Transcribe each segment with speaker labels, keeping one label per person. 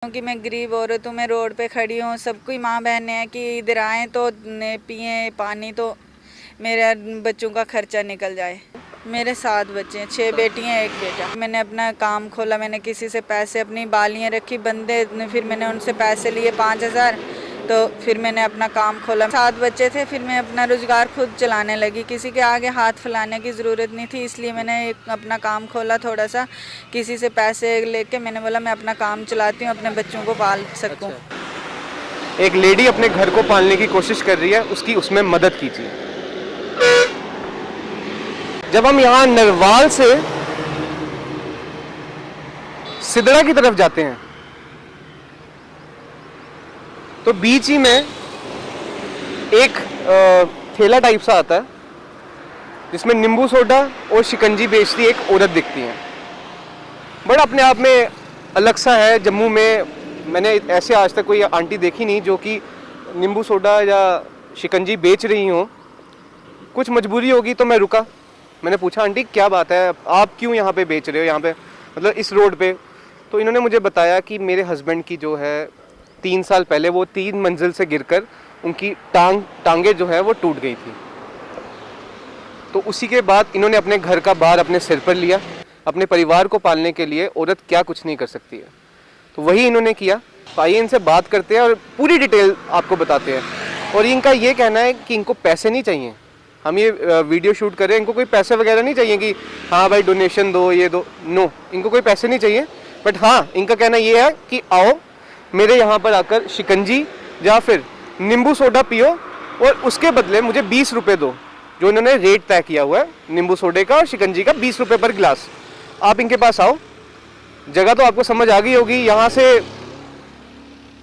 Speaker 1: क्योंकि मैं गरीब औरत हूँ, मैं रोड पे खड़ी हूँ। सब कोई माँ बहनें हैं कि इधर आएँ तो पिएँ पानी, तो मेरे बच्चों का खर्चा निकल जाए। मेरे 7 बच्चे हैं, 6 बेटियाँ 1 बेटा। मैंने अपना काम खोला, मैंने किसी से पैसे, अपनी बालियाँ रखी बंदे, फिर मैंने उनसे पैसे लिए 5,000, तो फिर मैंने अपना काम खोला। 7 बच्चे थे, फिर मैं अपना रोज़गार खुद चलाने लगी, किसी के आगे हाथ फैलाने की ज़रूरत नहीं थी। इसलिए मैंने एक अपना काम खोला थोड़ा सा, किसी से पैसे लेके मैंने बोला मैं अपना काम चलाती हूँ, अपने बच्चों को पाल सकूँ।
Speaker 2: अच्छा। एक लेडी अपने घर को पालने की कोशिश कर रही है, उसकी उसमें मदद कीजिए। जब हम यहाँ नरवाल से सिदड़ा की तरफ जाते हैं तो बीच ही में एक ठेला टाइप सा आता है जिसमें नींबू सोडा और शिकंजी बेचती एक औरत दिखती है। बड़ा अपने आप में अलग सा है। जम्मू में मैंने ऐसे आज तक कोई आंटी देखी नहीं जो कि नींबू सोडा या शिकंजी बेच रही हो। कुछ मजबूरी होगी तो मैं रुका, मैंने पूछा आंटी क्या बात है, आप क्यों यहाँ पे बेच रहे हो, यहाँ पे मतलब इस रोड पे। तो इन्होंने मुझे बताया कि मेरे हस्बैंड की जो है 3 साल पहले वो 3 मंजिल से गिरकर उनकी टांगे जो है वो टूट गई थी। तो उसी के बाद इन्होंने अपने घर का भार अपने सिर पर लिया। अपने परिवार को पालने के लिए औरत क्या कुछ नहीं कर सकती है, तो वही इन्होंने किया। तो आइए इनसे बात करते हैं और पूरी डिटेल आपको बताते हैं। और इनका ये कहना है कि इनको पैसे नहीं चाहिए, हम ये वीडियो शूट कर रहे हैं, इनको कोई पैसे वगैरह नहीं चाहिए कि हाँ भाई डोनेशन दो ये दो, नो, इनको कोई पैसे नहीं चाहिए। बट हाँ, इनका कहना ये है कि आओ मेरे यहाँ पर आकर शिकंजी या फिर नींबू सोडा पियो और उसके बदले मुझे 20 रुपये दो, जो इन्होंने रेट तय किया हुआ है नींबू सोडे का और शिकंजी का, 20 रुपये पर गिलास। आप इनके पास आओ। जगह तो आपको समझ आ गई होगी, यहाँ से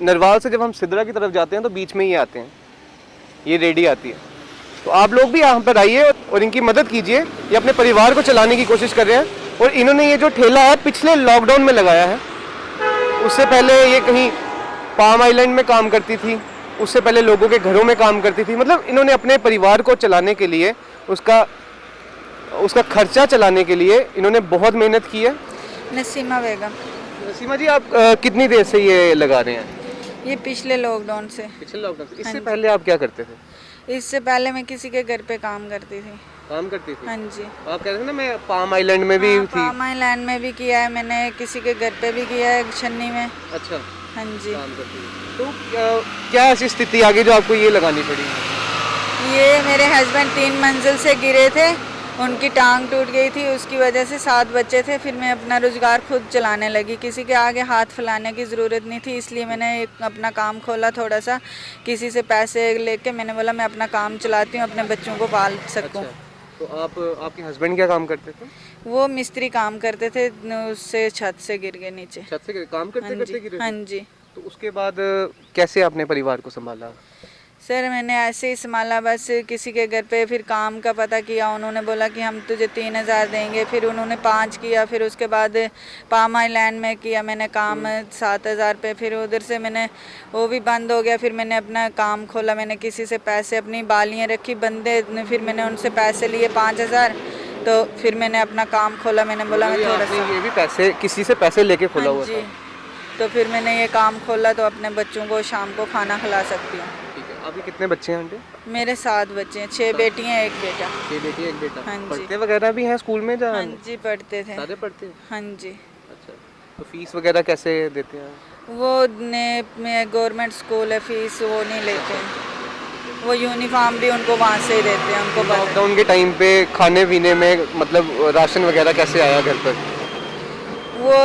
Speaker 2: नरवाल से जब हम सिदड़ा की तरफ जाते हैं तो बीच में ही आते हैं, ये रेडी आती है। तो आप लोग भी यहाँ पर आइए और इनकी मदद कीजिए। ये अपने परिवार को चलाने की कोशिश कर रहे हैं। और इन्होंने ये जो ठेला है पिछले लॉकडाउन में लगाया है, उससे पहले ये कहीं पाम आइलैंड में काम करती थी, उससे पहले लोगों के घरों में काम करती थी। मतलब इन्होंने अपने परिवार को चलाने के लिए, उसका खर्चा चलाने के लिए इन्होंने बहुत मेहनत की है।
Speaker 1: नसीमा बेगम।
Speaker 2: नसीमा जी, आप कितनी देर से ये लगा रहे हैं?
Speaker 1: ये पिछले लॉकडाउन से।
Speaker 2: पिछले लॉकडाउन से? इससे
Speaker 1: हाँ
Speaker 2: पहले आप क्या करते थे?
Speaker 1: इससे पहले मैं किसी के घर पे काम करती थी।
Speaker 2: काम करती थी?
Speaker 1: हाँ जी।
Speaker 2: आप कह रहे थे ना मैं पाम आइलैंड में भी थी।
Speaker 1: पाम आइलैंड में भी किया है मैंने, किसी के घर पे भी किया है छन्नी में।
Speaker 2: अच्छा,
Speaker 1: हाँ जी।
Speaker 2: काम करती थी। तो क्या ऐसी स्थिति आ गई जो आपको ये लगानी पड़ी?
Speaker 1: ये मेरे हस्बैंड 3 मंजिल से गिरे थे, उनकी टांग टूट गई थी, उसकी वजह से 7 बच्चे थे। फिर मैं अपना रोज़गार खुद चलाने लगी, किसी के आगे हाथ फैलाने की ज़रूरत नहीं थी। इसलिए मैंने एक अपना काम खोला थोड़ा सा, किसी से पैसे लेके मैंने बोला मैं अपना काम चलाती हूँ, अपने बच्चों को पाल सकूँ।
Speaker 2: अच्छा, तो आपके हस्बैंड क्या काम करते थे?
Speaker 1: वो मिस्त्री काम करते थे, उससे छत से गिर गए नीचे।
Speaker 2: छत से काम करते करते गिरे?
Speaker 1: हाँ जी।
Speaker 2: तो उसके बाद कैसे आपने परिवार को संभाला?
Speaker 1: सर मैंने ऐसे ही संभाला, बस किसी के घर पे फिर काम का पता किया, उन्होंने बोला कि हम तुझे 3,000 देंगे, फिर उन्होंने 5 किया, फिर उसके बाद पाम आइलैंड में किया मैंने काम 7,000 पे, फिर उधर से मैंने वो भी बंद हो गया। फिर मैंने अपना काम खोला, मैंने किसी से पैसे, अपनी बालियाँ रखी बंदे, फिर मैंने उनसे पैसे लिए 5,000, तो फिर मैंने अपना काम खोला। मैंने बोला मैं थोड़ा सा,
Speaker 2: ये भी पैसे किसी से पैसे लेके खोला हुआ था?
Speaker 1: तो फिर मैंने ये काम खोला तो अपने बच्चों को शाम को खाना खिला सकती हूँ।
Speaker 2: अभी कितने बच्चे हैं आंटी?
Speaker 1: मेरे 7 बच्चे हैं, 6 बेटियाँ 1 बेटा।
Speaker 2: 6 बेटी 1 बेटा।
Speaker 1: हाँ जी।
Speaker 2: पढ़ते वगैरह भी हैं स्कूल में?
Speaker 1: हाँ जी, पढ़ते थे।
Speaker 2: सारे पढ़ते हैं?
Speaker 1: हाँ जी।
Speaker 2: अच्छा, तो फीस वगैरह कैसे देते हैं?
Speaker 1: वो गवर्नमेंट स्कूल है, फीस वो नहीं लेते हैं, वो यूनिफॉर्म भी उनको वहाँ से ही देते हैं, उनको पता।
Speaker 2: लॉकडाउन के टाइम पे खाने पीने में मतलब राशन वगैरह कैसे आया घर पर?
Speaker 1: वो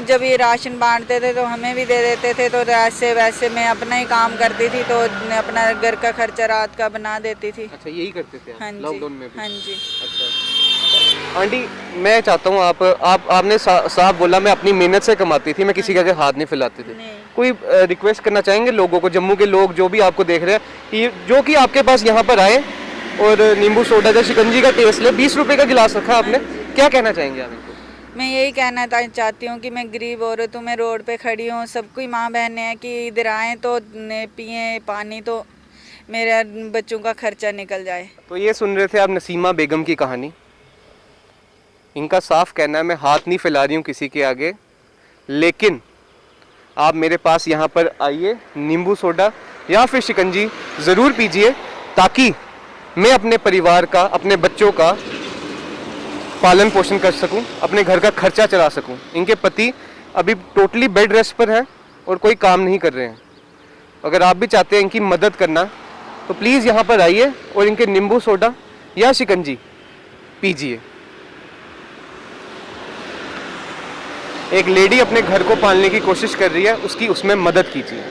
Speaker 1: जब ये राशन बांटते थे तो हमें भी दे देते थे, तो ऐसे वैसे मैं अपना ही काम करती थी, तो अपना घर का खर्चा रात का बना देती थी।
Speaker 2: अच्छा, यही करते थे
Speaker 1: हाँ जी।
Speaker 2: लॉकडाउन में भी?
Speaker 1: हाँ जी।
Speaker 2: अच्छा आंटी, मैं चाहता हूँ आपने साफ बोला मैं अपनी मेहनत से कमाती थी, मैं किसी के आगे हाथ नहीं फैलाती थी। कोई रिक्वेस्ट करना चाहेंगे लोगों को, जम्मू के लोग जो भी आपको देख रहे हैं, कि जो कि आपके पास यहाँ पर आए और नींबू सोडा या शिकंजी का टेस्ट ले, 20 रुपये का गिलास रखा आपने, क्या कहना चाहेंगे आप इनको?
Speaker 1: मैं यही कहना चाहती हूँ कि मैं गरीब औरत हूँ, मैं रोड पे खड़ी हूँ। सब कोई माँ बहनें हैं कि इधर आएँ तो पिएँ पानी, तो मेरे बच्चों का खर्चा निकल जाए।
Speaker 2: तो ये सुन रहे थे आप नसीमा बेगम की कहानी। इनका साफ कहना है मैं हाथ नहीं फैला रही हूँ किसी के आगे, लेकिन आप मेरे पास यहाँ पर आइए, नींबू सोडा या फिर शिकंजी ज़रूर पीजिए, ताकि मैं अपने परिवार का, अपने बच्चों का पालन पोषण कर सकूं, अपने घर का खर्चा चला सकूं। इनके पति अभी टोटली बेड रेस्ट पर हैं और कोई काम नहीं कर रहे हैं। अगर आप भी चाहते हैं इनकी मदद करना तो प्लीज़ यहाँ पर आइए और इनके नींबू सोडा या शिकंजी पीजिए। एक लेडी अपने घर को पालने की कोशिश कर रही है, उसकी उसमें मदद कीजिए।